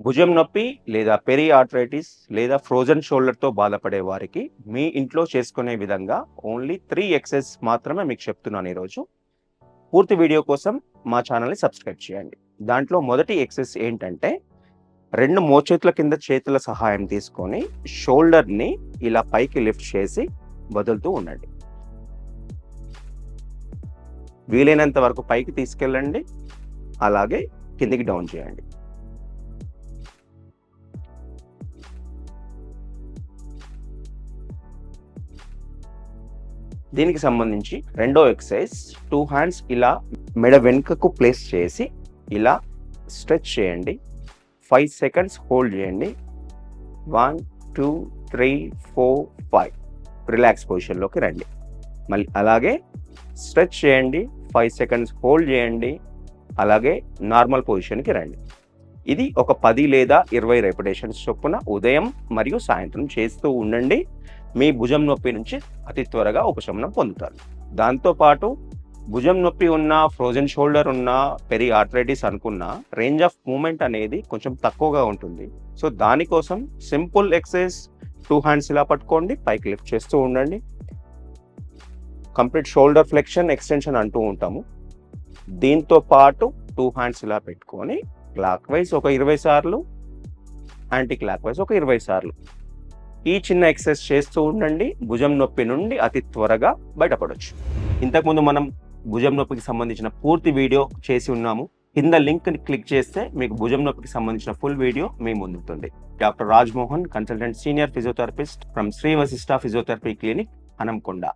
భుజం నొప్పి లేదా పెరి ఆర్థరైటిస్ లేదా ఫ్రోజన్ షోల్డర్తో బాధపడే వారికి మీ ఇంట్లో చేసుకునే విధంగా ఓన్లీ 3 ఎక్సర్సైజ్ మాత్రమే మీకు చెప్తున్నాను ఈరోజు. పూర్తి వీడియో కోసం మా ఛానల్ని సబ్స్క్రైబ్ చేయండి. దాంట్లో మొదటి ఎక్సర్సైజ్ ఏంటంటే 2 మోచేతుల కింద చేతుల సహాయం తీసుకొని షోల్డర్ని ఇలా పైకి లిఫ్ట్ చేసి వదులుతూ ఉండండి. వీలైనంత వరకు పైకి తీసుకెళ్ళండి, అలాగే కిందికి డౌన్ చేయండి. దీనికి సంబంధించి రెండో ఎక్సర్సైజ్ 2 హ్యాండ్స్ ఇలా మెడ వెనుకకు ప్లేస్ చేసి ఇలా స్ట్రెచ్ చేయండి. 5 సెకండ్స్ హోల్డ్ చేయండి. 1 2 3 4 5 రిలాక్స్ పొజిషన్లోకి రండి. మళ్ళీ అలాగే స్ట్రెచ్ చేయండి. 5 సెకండ్స్ హోల్డ్ చేయండి. అలాగే నార్మల్ పొజిషన్కి రండి. ఇది ఒక 10 లేదా 20 రెపిటేషన్స్ చొప్పున ఉదయం మరియు సాయంత్రం చేస్తూ ఉండండి. మీ భుజం నొప్పి నుంచి అతి త్వరగా ఉపశమనం పొందుతారు. దాంతోపాటు భుజం నొప్పి ఉన్న, ఫ్రోజన్ షోల్డర్ ఉన్న, పెరి ఆర్థరైటిస్ అనుకున్న రేంజ్ ఆఫ్ మూమెంట్ అనేది కొంచెం తక్కువగా ఉంటుంది. సో దానికోసం సింపుల్ ఎక్సర్సైజ్ 2 హ్యాండ్స్ ఇలా పట్టుకోండి, పైకి లిఫ్ట్ చేస్తూ ఉండండి. కంప్లీట్ షోల్డర్ ఫ్లెక్షన్, ఎక్స్టెన్షన్ అంటూ ఉంటాము. దీంతో పాటు 2 హ్యాండ్స్ ఇలా పెట్టుకొని క్లాక్ వైజ్ ఒక 20 సార్లు, యాంటీ క్లాక్ వైజ్ ఒక 20 సార్లు ఈ చిన్న ఎక్సర్సైజ్ చేస్తూ ఉండండి. భుజం నొప్పి నుండి అతి త్వరగా బయటపడవచ్చు. ఇంతకుముందు మనం భుజం నొప్పికి సంబంధించిన పూర్తి వీడియో చేసి ఉన్నాము. కింద లింక్ని క్లిక్ చేస్తే మీకు భుజం నొప్పికి సంబంధించిన ఫుల్ వీడియో మీ ముందుంటుంది. Doctor Raj Mohan, consultant senior physiotherapist from Shri Vashishta physiotherapy clinic, Hanamkonda.